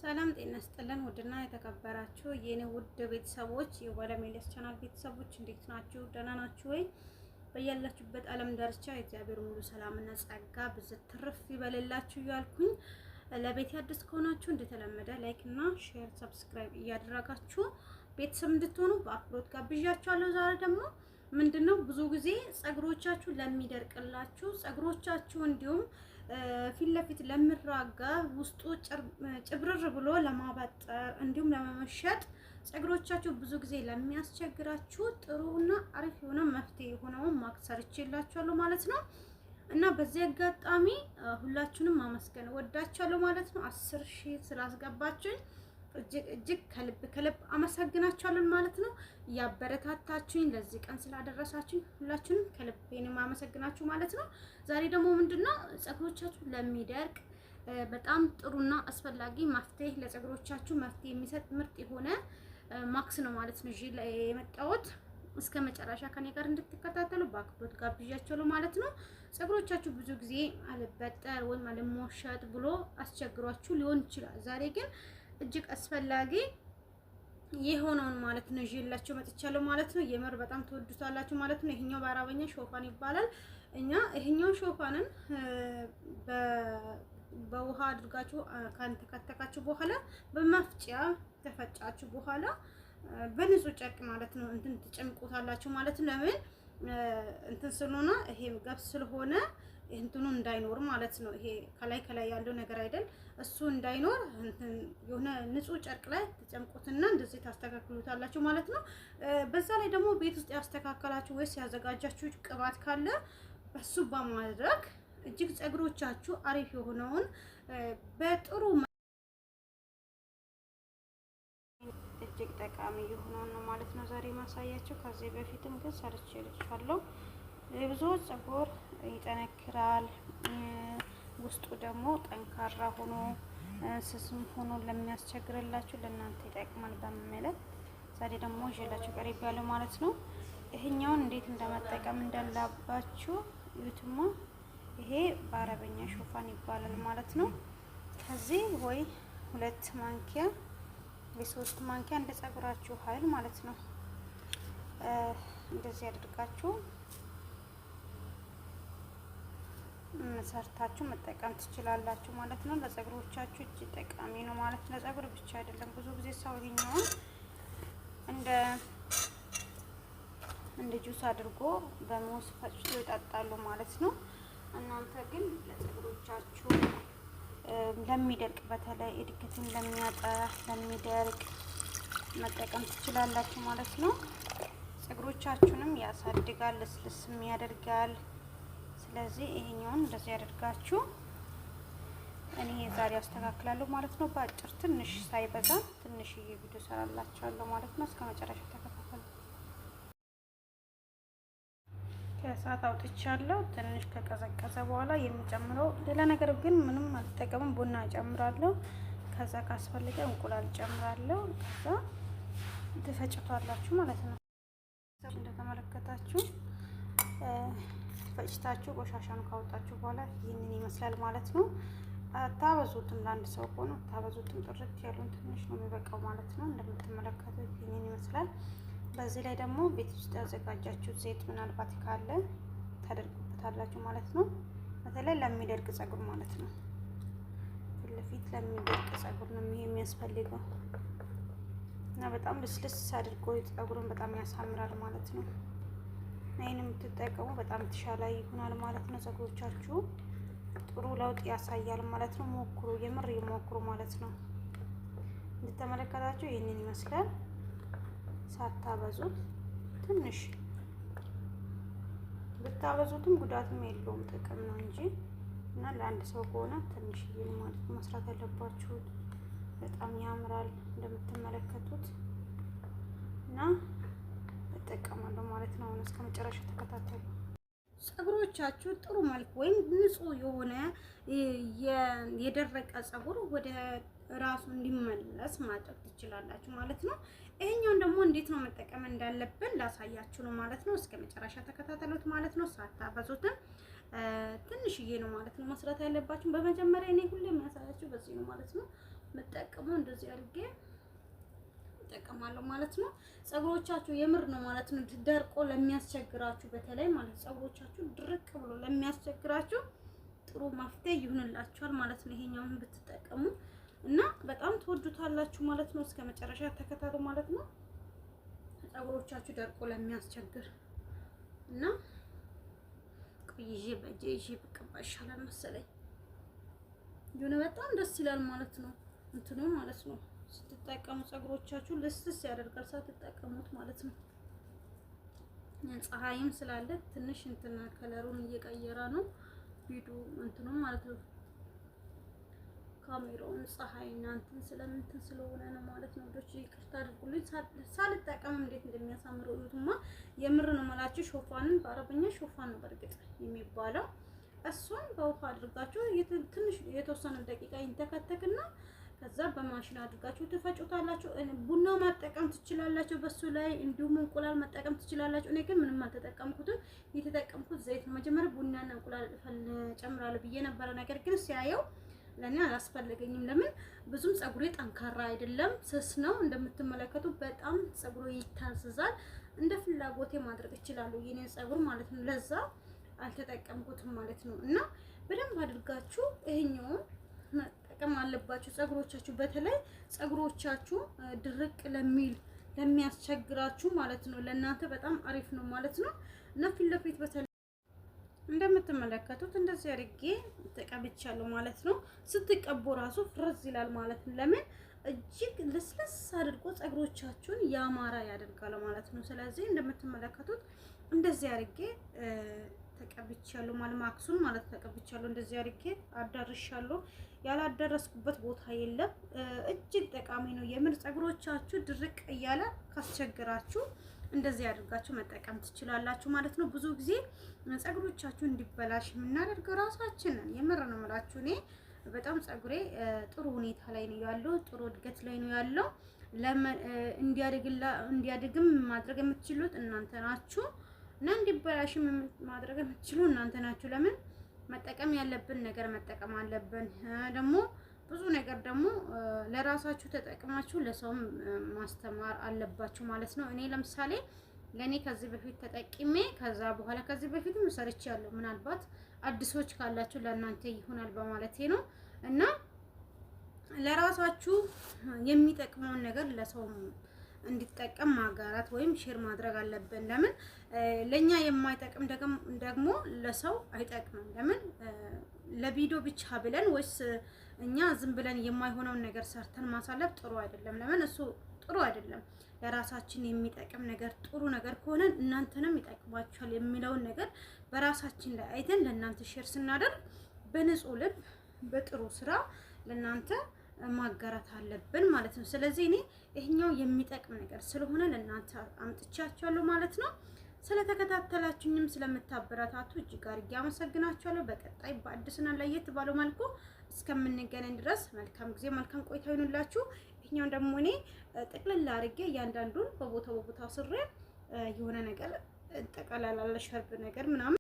ሰላም ጤና ይስጥልን። ውድና የተከበራችሁ የኔ ውድ ቤተሰቦች የባለሜልስ ቻናል ቤተሰቦች እንዴት ናችሁ? ደህና ናችሁ ወይ? በያላችሁበት ዓለም ዳርቻ የእግዚአብሔር ሙሉ ሰላምና ጸጋ ብዝት ትርፍ ይበልላችሁ እያልኩኝ ለቤት አዲስ ከሆናችሁ እንደተለመደ ላይክ እና ሼር ሰብስክራይብ እያደረጋችሁ ቤተሰብ እንድትሆኑ በአክብሮት ጋብዣችኋለሁ። ዛሬ ደግሞ ምንድነው ብዙ ጊዜ ጸጉሮቻችሁ ለሚደርቅላችሁ ጸጉሮቻችሁ እንዲሁም ፊት ለፊት ለሚራጋ ውስጡ ጭብርር ብሎ ለማበጠር እንዲሁም ለመመሸጥ ጸጉሮቻችሁ ብዙ ጊዜ ለሚያስቸግራችሁ ጥሩና አሪፍ የሆነ መፍትሄ የሆነውን ማክሰርችላችኋለሁ ማለት ነው። እና በዚህ አጋጣሚ ሁላችሁንም ማመስገን ወዳችኋለሁ ማለት ነው። 10,000 ስላስገባችሁኝ እጅግ ከልብ አመሰግናችኋለሁ ማለት ነው። ያበረታታችሁኝ ለዚህ ቀን ስላደረሳችሁኝ ሁላችሁንም ከልቤን ማመሰግናችሁ ማለት ነው። ዛሬ ደግሞ ምንድነው ጸጉሮቻችሁ ለሚደርቅ በጣም ጥሩና አስፈላጊ መፍትሄ ለጸጉሮቻችሁ መፍትሄ የሚሰጥ ምርጥ የሆነ ማክስ ነው ማለት ነው እዚህ ላይ የመጣሁት። እስከ መጨረሻ ከኔ ጋር እንድትከታተሉ በአክብሮት ጋብዣችኋለሁ ማለት ነው። ጸጉሮቻችሁ ብዙ ጊዜ አልበጠር ወይም አልሞሸጥ ብሎ አስቸግሯችሁ ሊሆን ይችላል። ዛሬ ግን እጅግ አስፈላጊ የሆነውን ማለት ነው ይዤላችሁ መጥቻለሁ ማለት ነው። የምር በጣም ተወዱታላችሁ ማለት ነው። ይሄኛው በአረበኛ ሾፋን ይባላል። እኛ ይሄኛው ሾፋንን በውሃ አድርጋችሁ ካንተከተካችሁ በኋላ በመፍጫ ተፈጫችሁ በኋላ በንጹህ ጨርቅ ማለት ነው እንትን ትጨምቁታላችሁ ማለት ነው። ለምን እንትን ስለሆነ ይሄ ገብስ ስለሆነ እንትኑ እንዳይኖር ማለት ነው። ይሄ ከላይ ያለው ነገር አይደል እሱ እንዳይኖር እንትን የሆነ ንጹህ ጨርቅ ላይ ተጨምቁትና እንደዚህ ታስተካክሉታላችሁ ማለት ነው። በዛ ላይ ደግሞ ቤት ውስጥ ያስተካከላችሁ ወይስ ያዘጋጃችሁ ቅባት ካለ በሱ በማድረግ እጅግ ጸጉሮቻችሁ አሪፍ የሆነውን በጥሩ እጅግ ጠቃሚ የሆነውን ነው ማለት ነው ዛሬ ማሳያችሁ። ከዚህ በፊትም ግን ሰርቼላችኋለሁ። የብዙዎች ጸጉር ይጠነክራል፣ ውስጡ ደግሞ ጠንካራ ሆኖ ስስም ሆኖ ለሚያስቸግርላችሁ ለእናንተ ይጠቅማል በሚለው ዛሬ ደግሞ ይዤላችሁ ቀርቤያለሁ ማለት ነው። ይሄኛውን እንዴት እንደመጠቀም እንዳለባችሁ ዩቱማ ይሄ በአረበኛ ሾፋን ይባላል ማለት ነው። ከዚህ ወይ 2 ማንኪያ ወይ 3 ማንኪያ እንደ ጸጉራችሁ ኃይል ማለት ነው እንደዚህ አድርጋችሁ ሰርታችሁ መጠቀም ትችላላችሁ ማለት ነው። ለጸጉሮቻችሁ እጅግ ጠቃሚ ነው ማለት ነው። ለጸጉር ብቻ አይደለም። ብዙ ጊዜ ሰው ይሄኛውን እንደ ጁስ አድርጎ በሙዝ ፈጭቶ ይጠጣሉ ማለት ነው። እናንተ ግን ለጸጉሮቻችሁ ለሚደርቅ በተለይ እድገትን ለሚያጣ ለሚደርቅ መጠቀም ትችላላችሁ ማለት ነው። ጸጉሮቻችሁንም ያሳድጋል፣ ልስልስም ያደርጋል። ስለዚህ ይሄኛውን እንደዚህ ያደርጋችሁ እኔ ዛሬ አስተካክላለሁ ማለት ነው። በአጭር ትንሽ ሳይበዛ ትንሽዬ ቪዲዮ ሰራላችኋለሁ ማለት ነው። እስከ መጨረሻ ተከታተሉ። ከሰዓት አውጥቻለሁ። ትንሽ ከቀዘቀዘ በኋላ የሚጨምረው ሌላ ነገር ግን ምንም አልጠቀምም። ቡና እጨምራለሁ። ከዛ ካስፈልገ እንቁላል እጨምራለሁ። ከዛ ትፈጭቷላችሁ ማለት ነው። እንደተመለከታችሁ ፈጭታችሁ ቆሻሻን ካወጣችሁ በኋላ ይህንን ይመስላል ማለት ነው። አታበዙትም፣ ለአንድ ሰው ሆኖ አታበዙትም። ጥርት ያሉን ትንሽ ነው የሚበቃው ማለት ነው። እንደምትመለከቱት ይህንን ይመስላል። በዚህ ላይ ደግሞ ቤት ውስጥ ያዘጋጃችሁ ዘይት ምናልባት ካለ ታደርጉበታላችሁ ማለት ነው። በተለይ ለሚደርቅ ጸጉር ማለት ነው። ፊት ለፊት ለሚደርቅ ጸጉር ነው ይሄ የሚያስፈልገው እና በጣም ልስልስ አድርጎ ጸጉሩን በጣም ያሳምራል ማለት ነው። ይሄን የምትጠቀሙ በጣም ተሻለ ይሆናል ማለት ነው። ጸጉሮቻችሁ ጥሩ ለውጥ ያሳያል ማለት ነው። ሞክሩ፣ የምር ይሞክሩ ማለት ነው። እንደተመለከታችሁ ይሄንን ይመስላል። ሳታበዙት ትንሽ ብታበዙትም ጉዳትም የለውም ጥቅም ነው እንጂ እና ለአንድ ሰው ከሆነ ትንሽ ይሄን ማለት ነው መስራት ያለባችሁ። በጣም ያምራል እንደምትመለከቱት እና እጠቀማለሁ ማለት ነው። እስከ መጨረሻ ተከታተሉ። ጸጉሮቻችሁ ጥሩ መልክ ወይም ንጹህ የሆነ የደረቀ ጸጉር ወደ ራሱ እንዲመለስ ማድረግ ትችላላችሁ ማለት ነው። ይሄኛውን ደግሞ እንዴት ነው መጠቀም እንዳለብን ላሳያችሁ ነው ማለት ነው። እስከ መጨረሻ ተከታተሉት ማለት ነው። ሳታበዙትም ትንሽዬ ነው ማለት ነው መስራት ያለባችሁ። በመጀመሪያ እኔ ሁሌ የሚያሳያችሁ በዚህ ነው ማለት ነው። የምጠቀመው እንደዚህ አድርጌ እጠቀማለሁ ማለት ነው። ፀጉሮቻችሁ የምር ነው ማለት ነው ደርቆ ለሚያስቸግራችሁ በተለይ ማለት ፀጉሮቻችሁ ድርቅ ብሎ ለሚያስቸግራችሁ ጥሩ መፍትሄ ይሁንላችኋል ማለት ነው። ይሄኛውን ብትጠቀሙ እና በጣም ትወዱታላችሁ ማለት ነው። እስከ መጨረሻ ተከታተሉ ማለት ነው። ፀጉሮቻችሁ ደርቆ ለሚያስቸግር እና ቆይዤ በእጄ ይዤ ብቀባ ይሻላል መሰለኝ። የሆነ በጣም ደስ ይላል ማለት ነው። እንትኑ ማለት ነው ስትጠቀሙ ፀጉሮቻችሁ ልስልስ ያደርጋል ሳትጠቀሙት ማለት ነው። ፀሐይም ስላለ ትንሽ እንትና ከለሩን እየቀየረ ነው ቪዲዮ እንትኑ ማለት ነው። ካሜራውን ፀሐይና እንትን ስለምንትን ስለሆነ ነው ማለት ነው። ዶች ይቅርታ አድርጉልኝ። ሳልጠቀም እንዴት እንደሚያሳምረው እዩትማ። የምር ነው የምላችሁ። ሾፋንን በአረበኛ ሾፋን ነው በርግጥ የሚባለው። እሱን በውሃ አድርጋችሁ ትንሽ የተወሰነ ደቂቃ ይንተከተክና ከዛ በማሽን አድርጋችሁ ትፈጩታላችሁ። ቡና መጠቀም ትችላላችሁ በሱ ላይ፣ እንዲሁም እንቁላል መጠቀም ትችላላችሁ። እኔ ግን ምንም አልተጠቀምኩትም። የተጠቀምኩት ዘይት ነው። መጀመሪያ ቡናና እንቁላል ጨምራለሁ ብዬ ነበረ። ነገር ግን ሲያየው ለኔ አላስፈልገኝም። ለምን ብዙም ፀጉሬ ጠንካራ አይደለም፣ ስስ ነው እንደምትመለከቱ። በጣም ፀጉሬ ይታዘዛል። እንደ ፍላጎቴ ማድረግ እችላለሁ የኔን ፀጉር ማለት ነው። ለዛ አልተጠቀምኩትም ማለት ነው። እና በደንብ አድርጋችሁ ይሄኛውን መጠቀም አለባችሁ። ፀጉሮቻችሁ በተለይ ፀጉሮቻችሁ ድርቅ ለሚያስቸግራችሁ ማለት ነው ለእናንተ በጣም አሪፍ ነው ማለት ነው። እና ፊት ለፊት በተለይ እንደምትመለከቱት እንደዚህ አድርጌ ተቀብቻለሁ ማለት ነው። ስትቀቡ ራሱ ፍረዝ ይላል ማለት ነው። ለምን እጅግ ልስልስ አድርጎ ፀጉሮቻችሁን ያማራ ያደርጋል ማለት ነው። ስለዚህ እንደምትመለከቱት እንደዚህ አድርጌ ተቀብቻለሁ ማለት ማክሱን ማለት ተቀብቻለሁ። እንደዚህ አድርጌ አዳርሻለሁ። ያላደረስኩበት ቦታ የለም። እጅግ ጠቃሚ ነው የምር። ፀጉሮቻችሁ ድርቅ እያለ ካስቸግራችሁ እንደዚህ አድርጋችሁ መጠቀም ትችላላችሁ ማለት ነው። ብዙ ጊዜ ፀጉሮቻችሁ እንዲበላሽ የምናደርገው ራሳችንን የምር ነው የምላችሁ። እኔ በጣም ፀጉሬ ጥሩ ሁኔታ ላይ ነው ያለው፣ ጥሩ እድገት ላይ ነው ያለው። እንዲያድግም ማድረግ የምትችሉት እናንተ ናችሁ እና እንዲበላሽም ማድረግ የምትችሉ እናንተ ናችሁ። ለምን መጠቀም ያለብን ነገር መጠቀም አለብን። ደግሞ ብዙ ነገር ደግሞ ለራሳችሁ ተጠቅማችሁ ለሰውም ማስተማር አለባችሁ ማለት ነው። እኔ ለምሳሌ ለኔ ከዚህ በፊት ተጠቅሜ ከዛ በኋላ ከዚህ በፊትም ሰርቻለሁ። ምናልባት አዲሶች ካላችሁ ለእናንተ ይሆናል በማለቴ ነው። እና ለራሳችሁ የሚጠቅመውን ነገር ለሰው እንዲጠቀም ማጋራት ወይም ሼር ማድረግ አለብን። ለምን ለኛ የማይጠቅም ደግሞ ለሰው አይጠቅምም። ለምን ለቪዲዮ ብቻ ብለን ወይስ እኛ ዝም ብለን የማይሆነውን ነገር ሰርተን ማሳለፍ ጥሩ አይደለም። ለምን እሱ ጥሩ አይደለም። ለራሳችን የሚጠቅም ነገር ጥሩ ነገር ከሆነ እናንተንም ይጠቅማችኋል የሚለውን ነገር በራሳችን ላይ አይተን ለእናንተ ሼር ስናደርግ በንጹህ ልብ በጥሩ ስራ ለእናንተ ማጋራት አለብን ማለት ነው። ስለዚህ እኔ ይሄኛው የሚጠቅም ነገር ስለሆነ ለእናንተ አምጥቻችኋለሁ ማለት ነው። ስለተከታተላችሁኝም ስለምታበረታቱ እጅግ አድርጌ አመሰግናችኋለሁ። በቀጣይ በአዲስና ለየት ባለው መልኩ እስከምንገናኝ ድረስ መልካም ጊዜ መልካም ቆይታ ይሁንላችሁ። ይሄኛው ደግሞ እኔ ጥቅልል አድርጌ እያንዳንዱን በቦታው ስሬ የሆነ ነገር ጠቀላላለ ሸርብ ነገር ምናምን